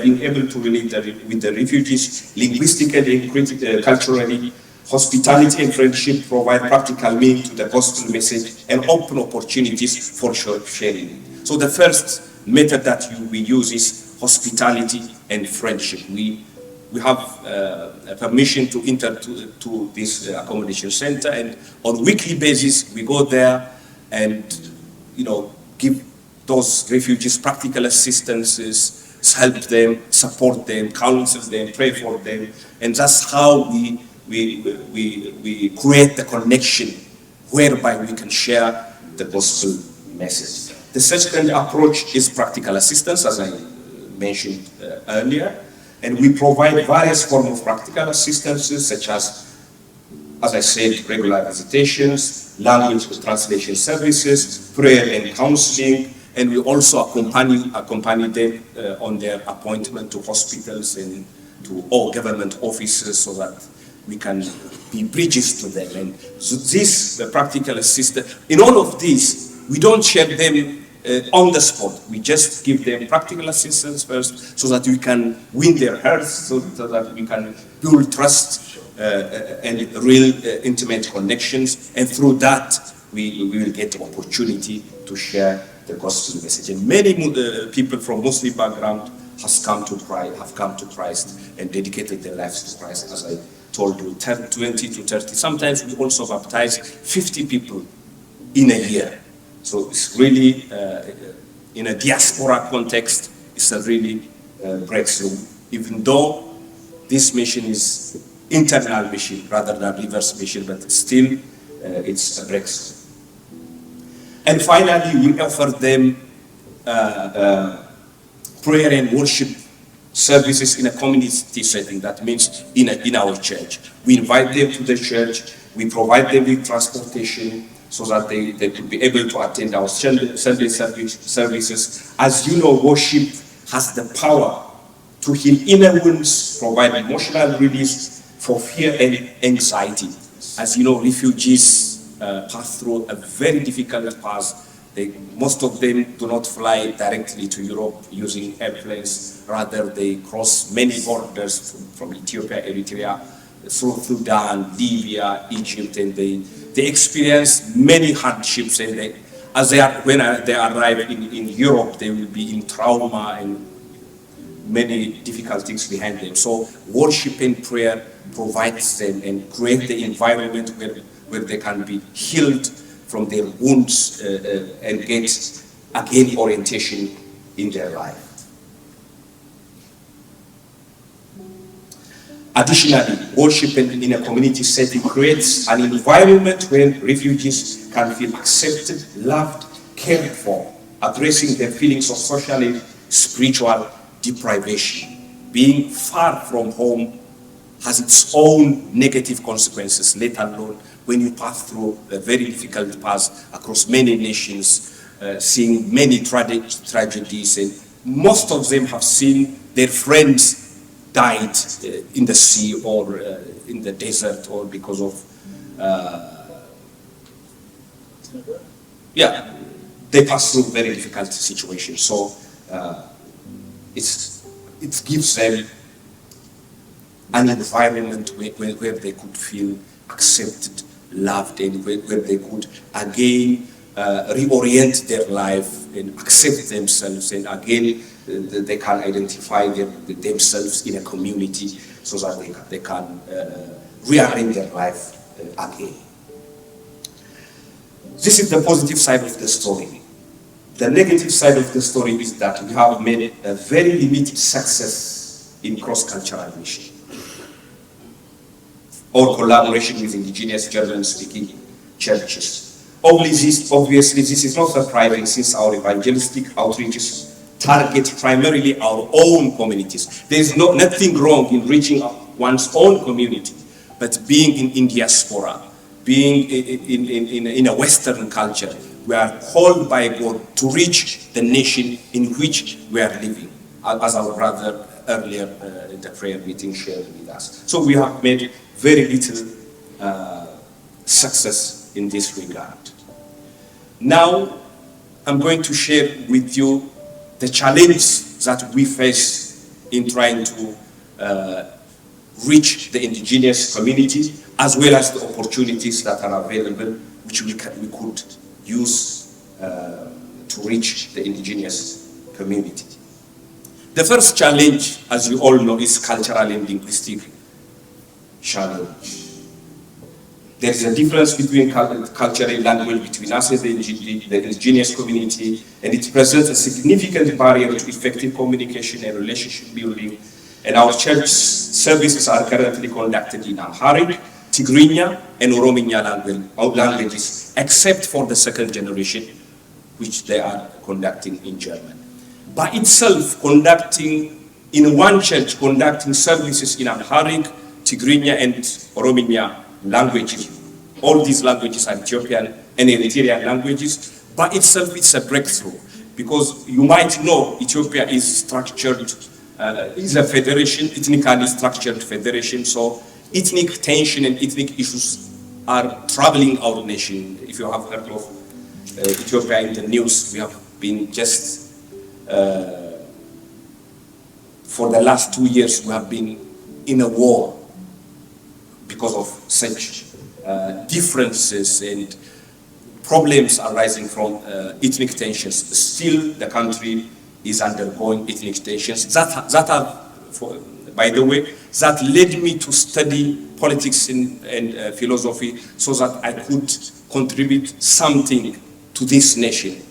being able to relate with the refugees linguistically, culturally. Hospitality and friendship provide practical meaning to the gospel message and open opportunities for sharing. So the first method that we use is hospitality and friendship. We have permission to enter to this accommodation center, and on a weekly basis we go there and give those refugees practical assistances, help them, support them, counsel them, pray for them, and that's how we create the connection whereby we can share the gospel message. The second approach is practical assistance, as I mentioned earlier, and we provide various forms of practical assistances, such as I said, regular visitations, language translation services, prayer and counseling, and we also accompany them on their appointment to hospitals and to all government offices, so that we can be bridges to them. And so the practical assistance, in all of these, we don't share them on the spot. We just give them practical assistance first, so that we can win their hearts, so that we can build trust and real intimate connections. And through that, we will get opportunity to share the gospel message. And many people from Muslim background have come to Christ and dedicated their lives to Christ, as I told you, 20 to 30. Sometimes we also baptize 50 people in a year. So it's really, in a diaspora context, it's a really breakthrough, even though this mission is internal mission rather than reverse mission, but still it's a breakthrough. And finally, we offer them prayer and worship services in a community setting. That means in our church. We invite them to the church, we provide them with transportation so that they could be able to attend our Sunday services. As you know, worship has the power to heal inner wounds, provide emotional release for fear and anxiety. As you know, refugees pass through a very difficult path. Most of them do not fly directly to Europe using airplanes. Rather, they cross many borders from Ethiopia, Eritrea, through Sudan, Libya, Egypt, and they experience many hardships. And when they arrive in Europe, they will be in trauma and many difficulties behind them. So worship and prayer provides them and create the environment where they can be healed from their wounds and get again orientation in their life. Additionally, worship in a community setting creates an environment where refugees can feel accepted, loved, cared for, addressing their feelings of social and spiritual deprivation. Being far from home has its own negative consequences, let alone when you pass through a very difficult path across many nations, seeing many tragedies, and most of them have seen their friends died in the sea or in the desert, or because of they pass through very difficult situations. So it gives them an environment where they could feel accepted, loved, and where they could again reorient their life and accept themselves, and again they can identify themselves in a community, so that they can rearrange their life again. This is the positive side of the story. The negative side of the story is that we have made a very limited success in cross-cultural mission or collaboration with indigenous German-speaking churches. Obviously, this is not surprising, since our evangelistic outreaches target primarily our own communities. There is nothing wrong in reaching one's own community, but being in diaspora, being in a Western culture, we are called by God to reach the nation in which we are living, as our brother earlier in the prayer meeting shared with us. So we have made very little success in this regard. Now, I'm going to share with you the challenge that we face in trying to reach the indigenous community, as well as the opportunities that are available, which we could use to reach the indigenous community. The first challenge, as you all know, is cultural and linguistic challenge. There is a difference between culture and language between us and the indigenous community, and it presents a significant barrier to effective communication and relationship building. And our church services are currently conducted in Amharic, Tigrinya, and Orominya languages, except for the second generation, which they are conducting in German. By itself, conducting in one church, conducting services in Amharic, Tigrinya, and Orominya languages. All these languages are Ethiopian and Eritrean languages. By itself, it's a breakthrough, because you might know Ethiopia is structured, is a federation, ethnically structured federation, so ethnic tension and ethnic issues are troubling our nation. If you have heard of Ethiopia in the news, we have been just, for the last 2 years, we have been in a war because of such differences and problems arising from ethnic tensions. Still, the country is undergoing ethnic tensions. By the way, that led me to study politics and philosophy, so that I could contribute something to this nation,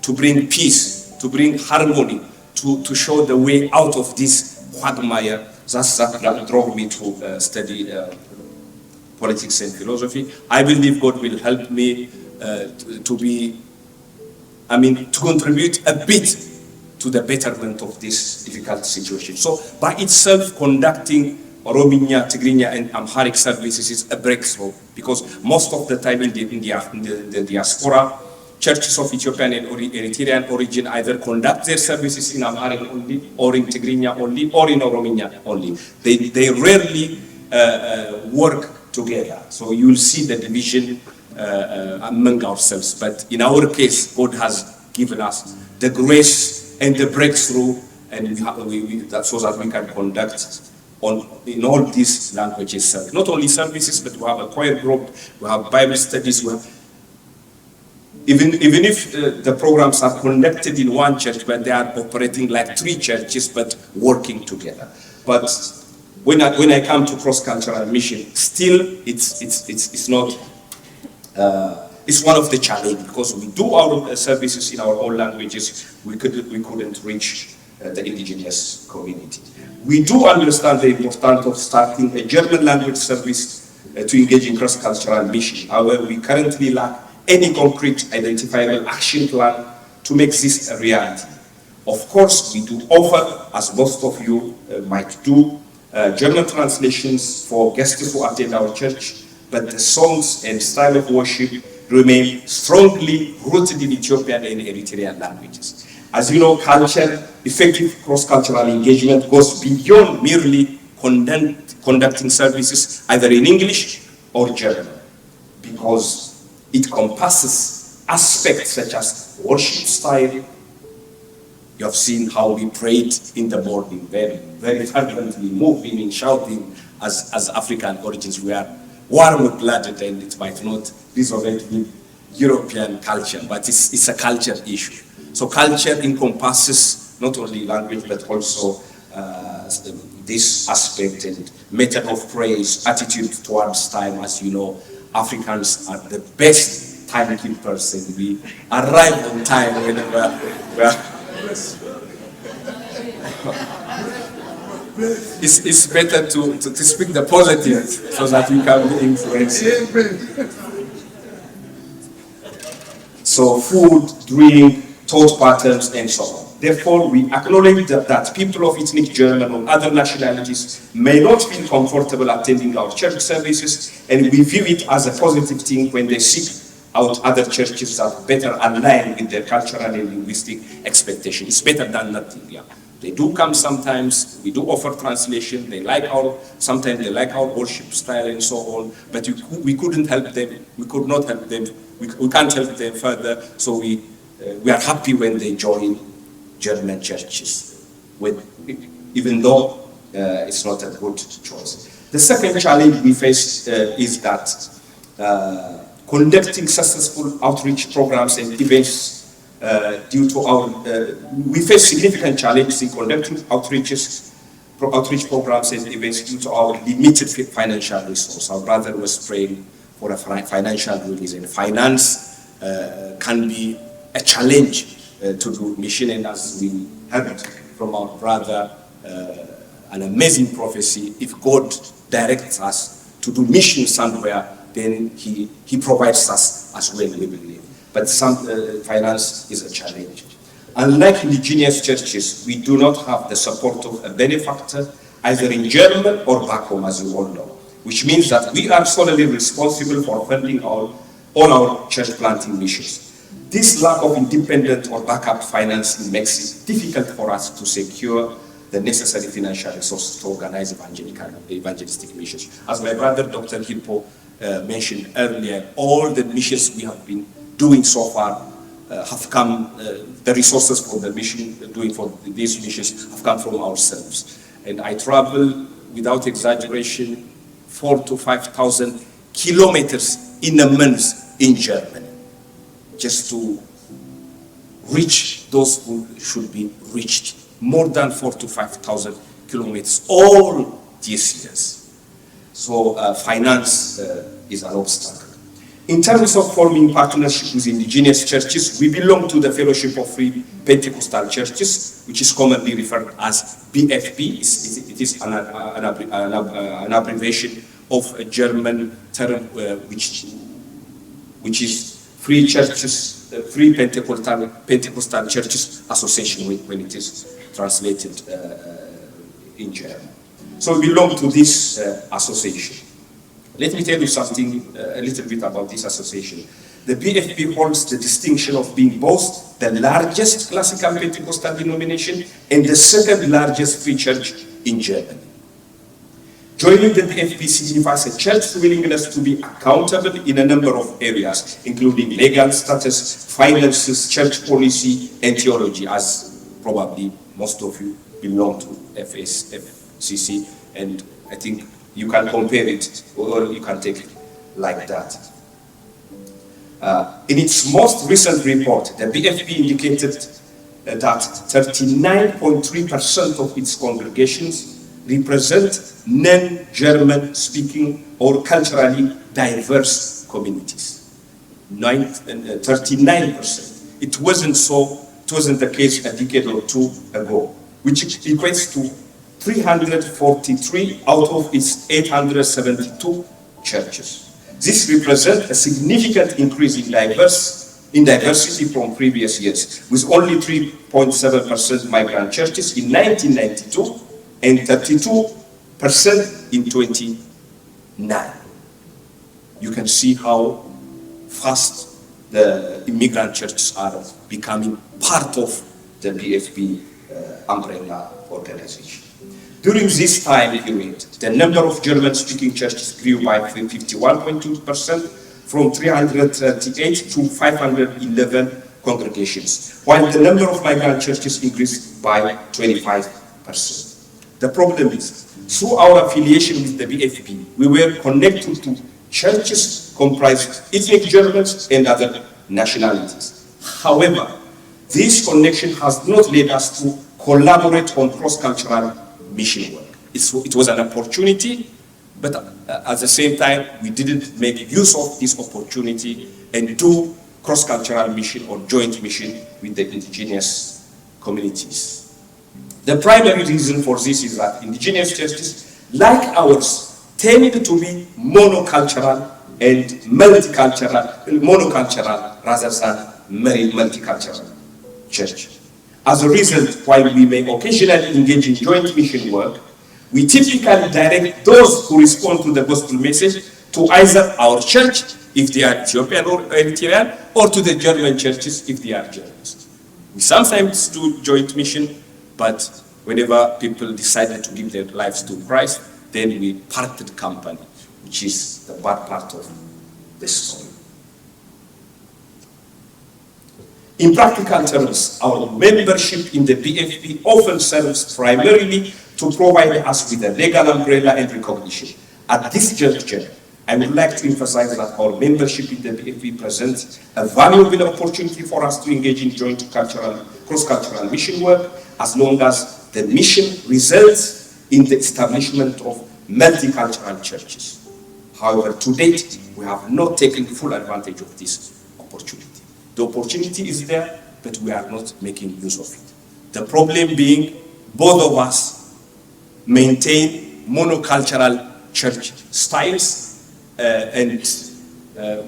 to bring peace, to bring harmony, to show the way out of this quagmire. That drove me to study politics and philosophy. I believe God will help me to contribute a bit to the betterment of this difficult situation. So by itself, conducting Orominya, Tigrinya, and Amharic services is a breakthrough, because most of the time in the diaspora, churches of Ethiopian and Eritrean origin either conduct their services in Amharic only, or in Tigrinya only, or in Orominya only. They rarely work together. So you'll see the division among ourselves. But in our case, God has given us the grace and the breakthrough, and so that we can conduct in all these languages, not only services, but we have a choir group, we have Bible studies, even if the programs are conducted in one church, but they are operating like 3 churches, but working together. But when I come to cross-cultural mission, still it's not. It's one of the challenges, because we do our services in our own languages. We couldn't reach the indigenous community. We do understand the importance of starting a German language service to engage in cross-cultural mission. However, we currently lack any concrete identifiable action plan to make this a reality. Of course, we do offer, as most of you might do, German translations for guests who attend our church, but the songs and style of worship remain strongly rooted in Ethiopian and Eritrean languages. As you know, effective cross-cultural engagement goes beyond merely conducting services either in English or German, because it encompasses aspects such as worship style. You have seen how we prayed in the morning, very, very fervently, moving and shouting. As African origins, we are warm-blooded, and it might not resonate with European culture, but it's a culture issue. So culture encompasses not only language, but also this aspect and method of praise, attitude towards time. As you know, Africans are the best timekeepers, and we arrive on time whenever we are. It's better to speak the positive, so that we can be influenced. So food, drink, thought patterns, and so on. Therefore, we acknowledge that people of ethnic German or other nationalities may not feel comfortable attending our church services, and we view it as a positive thing when they seek out other churches that better align with their cultural and linguistic expectations. It's better than nothing. Yeah. They do come sometimes. We do offer translation. Sometimes they like our worship style and so on. But we couldn't help them. We could not help them. We can't help them further. So we are happy when they join German churches. even though it's not a good choice. The second challenge we face is that conducting successful outreach programs and events due to our, we face significant challenges in conducting outreach programs and events due to our limited financial resource. Our brother was praying for a financial release, and finance can be a challenge to do mission. And as we heard from our brother, an amazing prophecy: if God directs us to do mission somewhere, then he provides us as well, we believe. But some finance is a challenge. Unlike indigenous churches, we do not have the support of a benefactor, either in German or back home, as you all know, which means that we are solely responsible for funding all our church planting missions. This lack of independent or backup financing makes it difficult for us to secure the necessary financial resources to organize evangelistic missions. As my brother Dr. Hippo mentioned earlier, all the missions we have been doing so far have come, the resources for the mission, doing for these missions have come from ourselves. And I travel, without exaggeration, 4,000 to 5,000 kilometers in a month in Germany, just to reach those who should be reached. More than 4,000 to 5,000 kilometers all these years. So finance is an obstacle. In terms of forming partnerships with indigenous churches, we belong to the Fellowship of Free Pentecostal Churches, which is commonly referred as BFP. It is an abbreviation of a German term which is Free Churches, Free Pentecostal Churches Association when it is translated in German. So we belong to this association. Let me tell you something, a little bit about this association. The BFP holds the distinction of being both the largest classical Pentecostal denomination and the second largest free church in Germany. Joining the BFP signifies a church's willingness to be accountable in a number of areas, including legal status, finances, church policy, and theology, as probably most of you belong to FCC, and I think you can compare it, or you can take it like that. In its most recent report, the BFP indicated that 39.3% of its congregations represent non-German speaking or culturally diverse communities. 39%. It wasn't the case a decade or two ago, which equates to 343 out of its 872 churches. This represents a significant increase in diversity from previous years, with only 3.7% migrant churches in 1992 and 32% in 2009. You can see how fast the immigrant churches are becoming part of the BFP umbrella organization. During this time period, the number of German-speaking churches grew by 51.2%, from 338 to 511 congregations, while the number of migrant churches increased by 25%. The problem is, through our affiliation with the BFP, we were connected to churches comprised of ethnic Germans and other nationalities. However, this connection has not led us to collaborate on cross-cultural mission work. It was an opportunity, but at the same time, we didn't make use of this opportunity and do cross-cultural mission or joint mission with the indigenous communities. The primary reason for this is that indigenous churches, like ours, tend to be monocultural and multicultural rather than multicultural church. As a result, while we may occasionally engage in joint mission work, we typically direct those who respond to the gospel message to either our church, if they are Ethiopian or Eritrean, or to the German churches, if they are Germans. We sometimes do joint mission, but whenever people decided to give their lives to Christ, then we parted company, which is the bad part of the story. In practical terms, our membership in the BFP often serves primarily to provide us with a legal umbrella and recognition. At this juncture, I would like to emphasize that our membership in the BFP presents a valuable opportunity for us to engage in joint cross-cultural mission work, as long as the mission results in the establishment of multicultural churches. However, to date, we have not taken full advantage of this opportunity. The opportunity is there, but we are not making use of it. The problem being, both of us maintain monocultural church styles and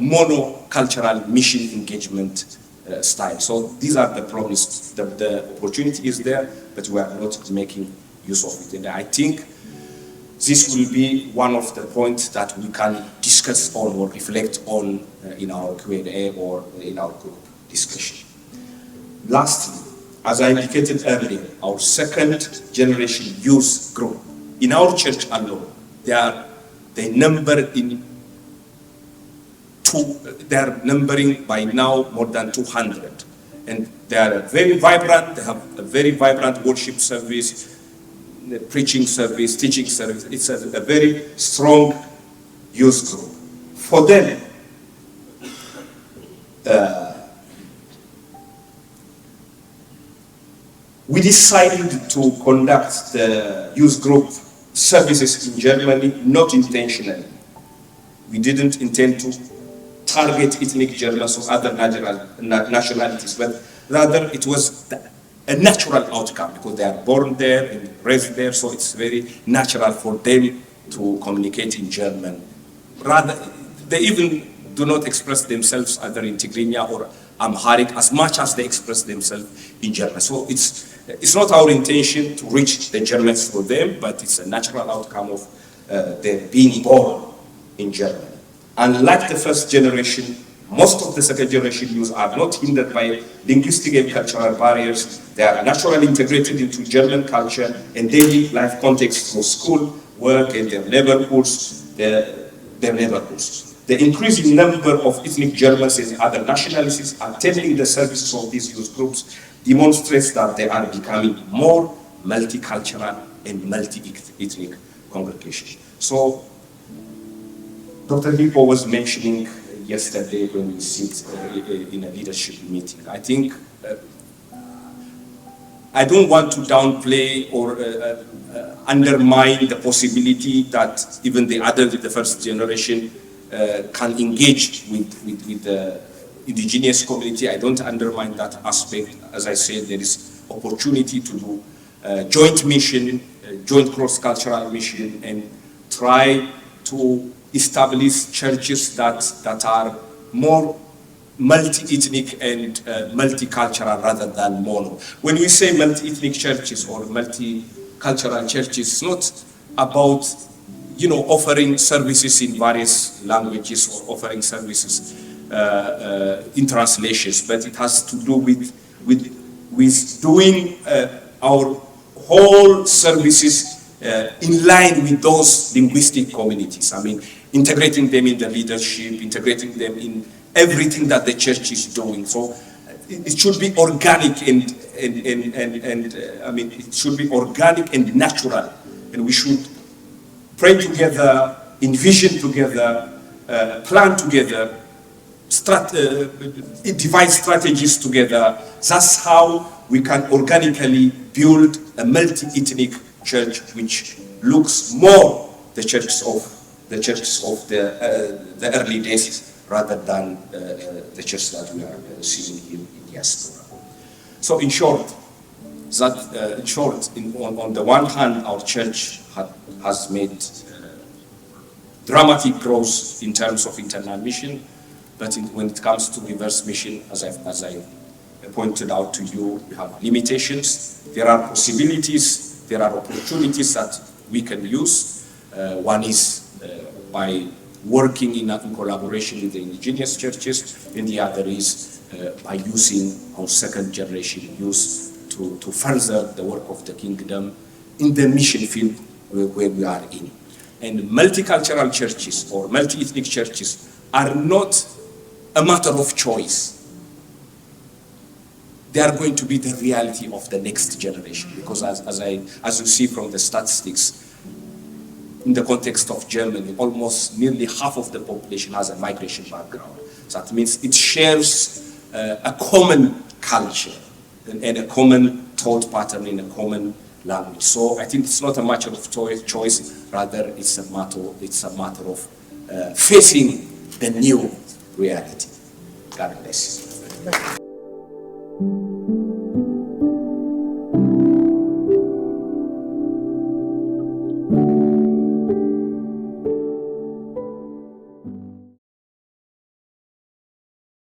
monocultural mission engagement style. So these are the problems. The opportunity is there, but we are not making use of it. And I think this will be one of the points that we can discuss on or reflect on in our Q&A or in our group discussion. Lastly, as I indicated earlier, our second generation youth group in our church alone, they are numbering by now more than 200, and they are very vibrant. They have a very vibrant worship service, preaching service, teaching service. It's a very strong youth group. For them, we decided to conduct the youth group services in Germany, not intentionally. We didn't intend to target ethnic Germans or other nationalities, but rather it was a natural outcome because they are born there and raised there, so it's very natural for them to communicate in German. Rather, they even do not express themselves either in Tigrinya or Amharic as much as they express themselves in German. So it's not our intention to reach the Germans for them, but it's a natural outcome of their being born in Germany. Unlike the first generation, most of the second generation youth are not hindered by linguistic and cultural barriers. They are naturally integrated into German culture and daily life context for school, work, and their neighborhoods. The increasing number of ethnic Germans and other nationalities attending the services of these youth groups demonstrates that they are becoming more multicultural and multi-ethnic congregations. So, Dr. Hippo was mentioning yesterday when we sit in a leadership meeting. I think I don't want to downplay or undermine the possibility that even the first generation can engage with the indigenous community. I don't undermine that aspect. As I said, there is opportunity to do joint mission, joint cross-cultural mission, and try to establish churches that are more multi-ethnic and multicultural rather than mono. When we say multi-ethnic churches or multicultural churches, it's not about offering services in various languages or offering services in translations, but it has to do with doing our whole services in line with those linguistic communities. I mean, integrating them in the leadership, integrating them in everything that the church is doing. So it should be organic and it should be organic and natural, and we should pray together, envision together, plan together, devise strategies together. That's how we can organically build a multi-ethnic church which looks more the churches of the early days rather than the church that we are seeing here in diaspora. So in short, on the one hand, our church has made dramatic growth in terms of internal mission, but when it comes to reverse mission, as I pointed out to you, we have limitations. There are possibilities, there are opportunities that we can use. One is by working in collaboration with the indigenous churches, and the other is by using our second generation youth to further the work of the kingdom in the mission field where we are in. And multicultural churches or multi-ethnic churches are not a matter of choice. they are going to be the reality of the next generation. Because as you see from the statistics, in the context of Germany, almost nearly half of the population has a migration background. So that means it shares a common culture and a common thought pattern in a common language. So I think it's not a matter of choice, rather it's a matter of facing the new reality. God bless you.